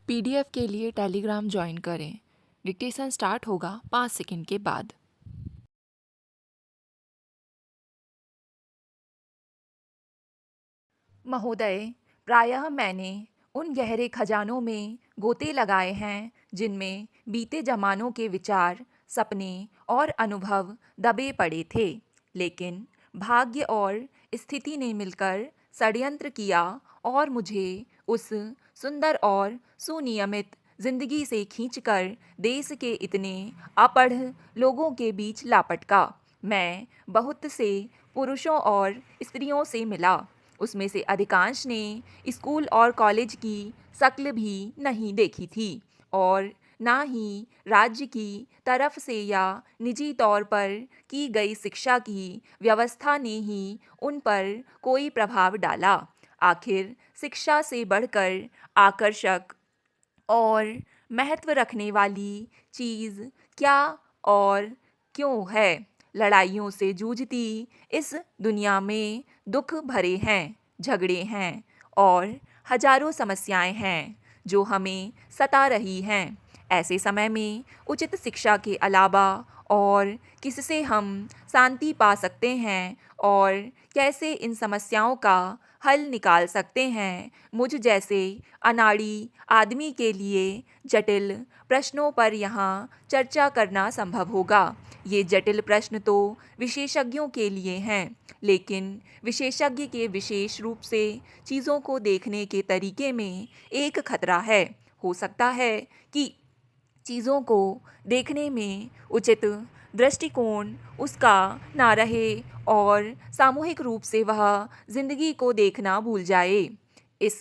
PDF के लिए Telegram join करें। डिक्टेशन स्टार्ट होगा 5 सेकंड के बाद। महोदय, प्रायः मैंने उन गहरे खजानों में गोते लगाए हैं जिनमें बीते जमानों के विचार, सपने और अनुभव दबे पड़े थे। लेकिन भाग्य और स्थिति ने मिलकर षड्यंत्र किया और मुझे उस सुंदर और सुनियमित जिंदगी से खींचकर देश के इतने अपढ़ लोगों के बीच लापटका। मैं बहुत से पुरुषों और स्त्रियों से मिला। उसमें से अधिकांश ने स्कूल और कॉलेज की शक्ल भी नहीं देखी थी और ना ही राज्य की तरफ से या निजी तौर पर की गई शिक्षा की व्यवस्था ने ही उन पर कोई प्रभाव डाला। आखिर शिक्षा से बढ़कर आकर्षक और महत्व रखने वाली चीज़ क्या और क्यों है? लड़ाइयों से जूझती इस दुनिया में दुख भरे हैं, झगड़े हैं और हजारों समस्याएं हैं जो हमें सता रही हैं। ऐसे समय में उचित शिक्षा के अलावा और किससे हम शांति पा सकते हैं और कैसे इन समस्याओं का हल निकाल सकते हैं, मुझ जैसे अनाड़ी आदमी के लिए जटिल प्रश्नों पर यहाँ चर्चा करना संभव होगा। ये जटिल प्रश्न तो विशेषज्ञों के लिए हैं, लेकिन विशेषज्ञ के विशेष रूप से चीज़ों को देखने के तरीके में एक खतरा है। हो सकता है कि चीज़ों को देखने में उचित दृष्टिकोण उसका ना रहे और सामूहिक रूप से वह जिंदगी को देखना भूल जाए। इस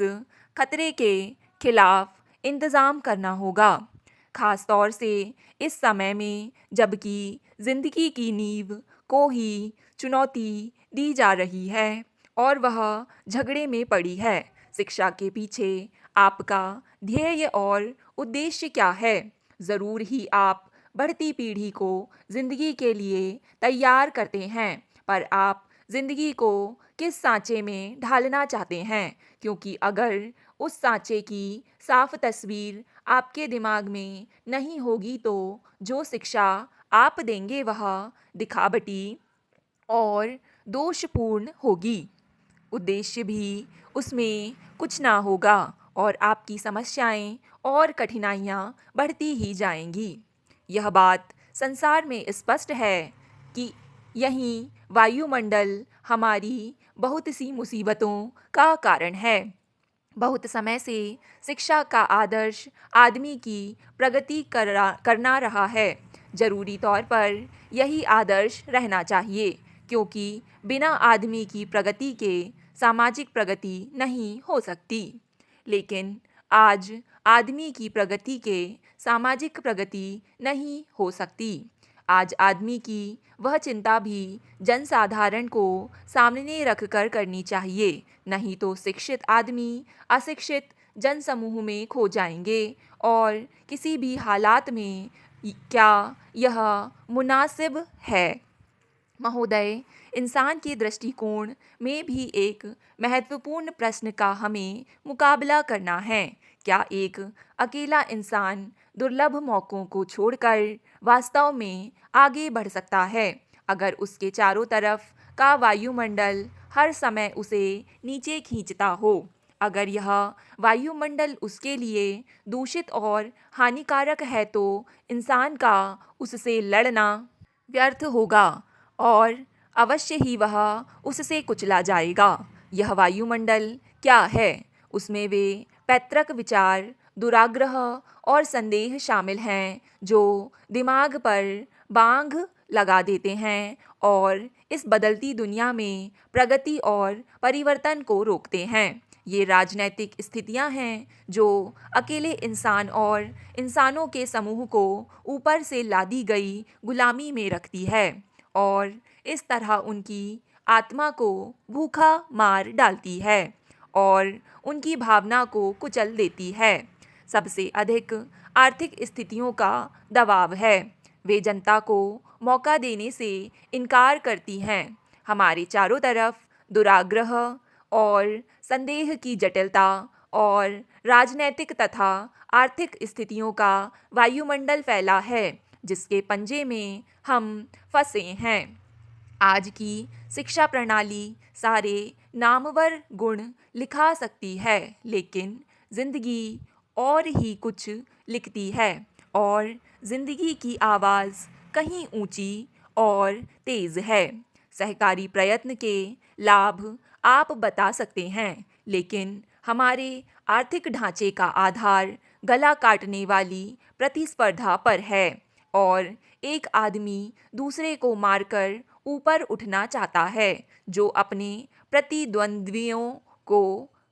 खतरे के खिलाफ इंतज़ाम करना होगा, खास तौर से इस समय में जबकि जिंदगी की नींव को ही चुनौती दी जा रही है और वह झगड़े में पड़ी है। शिक्षा के पीछे आपका ध्येय और उद्देश्य क्या है? ज़रूर ही आप बढ़ती पीढ़ी को जिंदगी के लिए तैयार करते हैं, पर आप जिंदगी को किस सांचे में ढालना चाहते हैं? क्योंकि अगर उस सांचे की साफ तस्वीर आपके दिमाग में नहीं होगी तो जो शिक्षा आप देंगे वह दिखावटी और दोषपूर्ण होगी। उद्देश्य भी उसमें कुछ ना होगा और आपकी समस्याएं और कठिनाइयां बढ़ती ही जाएंगी। यह बात संसार में स्पष्ट है कि यही वायुमंडल हमारी बहुत सी मुसीबतों का कारण है। बहुत समय से शिक्षा का आदर्श आदमी की प्रगति करना रहा है। जरूरी तौर पर यही आदर्श रहना चाहिए, क्योंकि बिना आदमी की प्रगति के सामाजिक प्रगति नहीं हो सकती। लेकिन आज आदमी की प्रगति के सामाजिक प्रगति नहीं हो सकती। आज आदमी की वह चिंता भी जनसाधारण को सामने रखकर करनी चाहिए, नहीं तो शिक्षित आदमी अशिक्षित जनसमूह में खो जाएंगे और किसी भी हालात में क्या यह मुनासिब है? महोदय, इंसान के दृष्टिकोण में भी एक महत्वपूर्ण प्रश्न का हमें मुकाबला करना है। क्या एक अकेला इंसान दुर्लभ मौक़ों को छोड़कर वास्तव में आगे बढ़ सकता है? अगर उसके चारों तरफ का वायुमंडल हर समय उसे नीचे खींचता हो, अगर यह वायुमंडल उसके लिए दूषित और हानिकारक है, तो इंसान का उससे लड़ना व्यर्थ होगा और अवश्य ही वह उससे कुचला जाएगा। यह वायुमंडल क्या है? उसमें वे पैतृक विचार, दुराग्रह और संदेह शामिल हैं जो दिमाग पर बांग लगा देते हैं और इस बदलती दुनिया में प्रगति और परिवर्तन को रोकते हैं। ये राजनैतिक स्थितियां हैं जो अकेले इंसान और इंसानों के समूह को ऊपर से लादी गई गुलामी में रखती है और इस तरह उनकी आत्मा को भूखा मार डालती है और उनकी भावना को कुचल देती है। सबसे अधिक आर्थिक स्थितियों का दबाव है। वे जनता को मौका देने से इनकार करती हैं। हमारे चारों तरफ दुराग्रह और संदेह की जटिलता और राजनैतिक तथा आर्थिक स्थितियों का वायुमंडल फैला है जिसके पंजे में हम फंसे हैं। आज की शिक्षा प्रणाली सारे नामवर गुण लिखा सकती है, लेकिन जिंदगी और ही कुछ लिखती है और जिंदगी की आवाज़ कहीं ऊंची और तेज़ है। सहकारी प्रयत्न के लाभ आप बता सकते हैं, लेकिन हमारे आर्थिक ढांचे का आधार गला काटने वाली प्रतिस्पर्धा पर है और एक आदमी दूसरे को मारकर ऊपर उठना चाहता है जो अपने प्रतिद्वंद्वियों को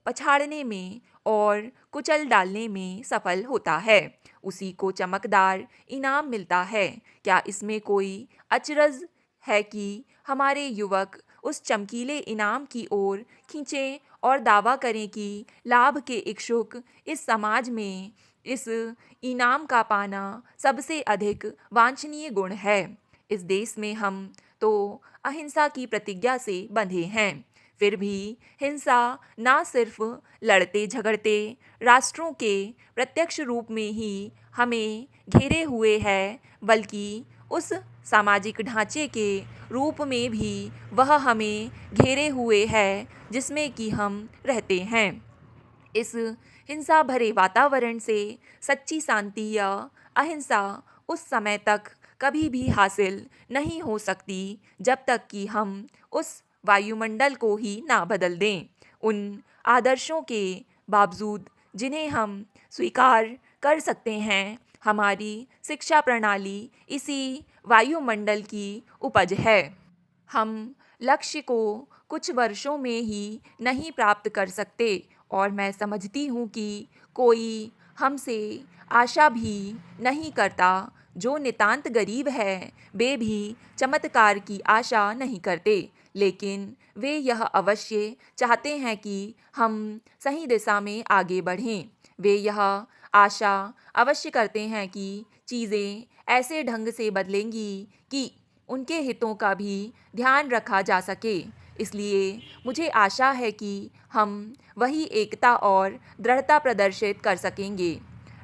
पछाड़ने में और कुचल डालने में सफल होता है, उसी को चमकदार इनाम मिलता है। क्या इसमें कोई अचरज है कि हमारे युवक उस चमकीले इनाम की ओर खींचें और दावा करें कि लाभ के इच्छुक इस समाज में इस इनाम का पाना सबसे अधिक वांछनीय गुण है। इस देश में हम तो अहिंसा की प्रतिज्ञा से बंधे हैं, फिर भी हिंसा ना सिर्फ लड़ते झगड़ते राष्ट्रों के प्रत्यक्ष रूप में ही हमें घेरे हुए है, बल्कि उस सामाजिक ढांचे के रूप में भी वह हमें घेरे हुए है जिसमें कि हम रहते हैं। इस हिंसा भरे वातावरण से सच्ची शांति या अहिंसा उस समय तक कभी भी हासिल नहीं हो सकती जब तक कि हम उस वायुमंडल को ही ना बदल दें। उन आदर्शों के बावजूद जिन्हें हम स्वीकार कर सकते हैं, हमारी शिक्षा प्रणाली इसी वायुमंडल की उपज है। हम लक्ष्य को कुछ वर्षों में ही नहीं प्राप्त कर सकते और मैं समझती हूँ कि कोई हमसे आशा भी नहीं करता। जो नितांत गरीब है वे भी चमत्कार की आशा नहीं करते, लेकिन वे यह अवश्य चाहते हैं कि हम सही दिशा में आगे बढ़ें। वे यह आशा अवश्य करते हैं कि चीज़ें ऐसे ढंग से बदलेंगी कि उनके हितों का भी ध्यान रखा जा सके। इसलिए मुझे आशा है कि हम वही एकता और दृढ़ता प्रदर्शित कर सकेंगे,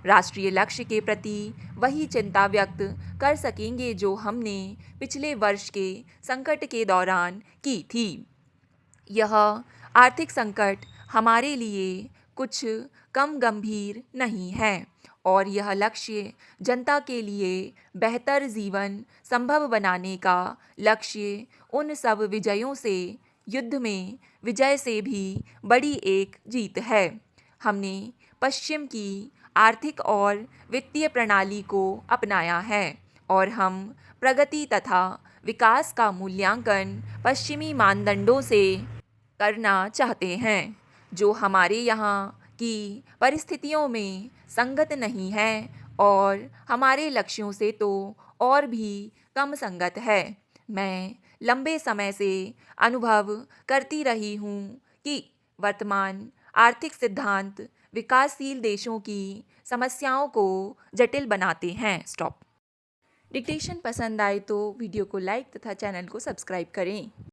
राष्ट्रीय लक्ष्य के प्रति वही चिंता व्यक्त कर सकेंगे जो हमने पिछले वर्ष के संकट के दौरान की थी। यह आर्थिक संकट हमारे लिए कुछ कम गंभीर नहीं है और यह लक्ष्य जनता के लिए बेहतर जीवन संभव बनाने का लक्ष्य उन सब विजयों से, युद्ध में विजय से भी बड़ी एक जीत है। हमने पश्चिम की आर्थिक और वित्तीय प्रणाली को अपनाया है और हम प्रगति तथा विकास का मूल्यांकन पश्चिमी मानदंडों से करना चाहते हैं, जो हमारे यहाँ की परिस्थितियों में संगत नहीं है और हमारे लक्ष्यों से तो और भी कम संगत है। मैं लंबे समय से अनुभव करती रही हूँ कि वर्तमान आर्थिक सिद्धांत विकासशील देशों की समस्याओं को जटिल बनाते हैं। स्टॉप। डिक्टेशन पसंद आए तो वीडियो को लाइक तथा चैनल को सब्सक्राइब करें।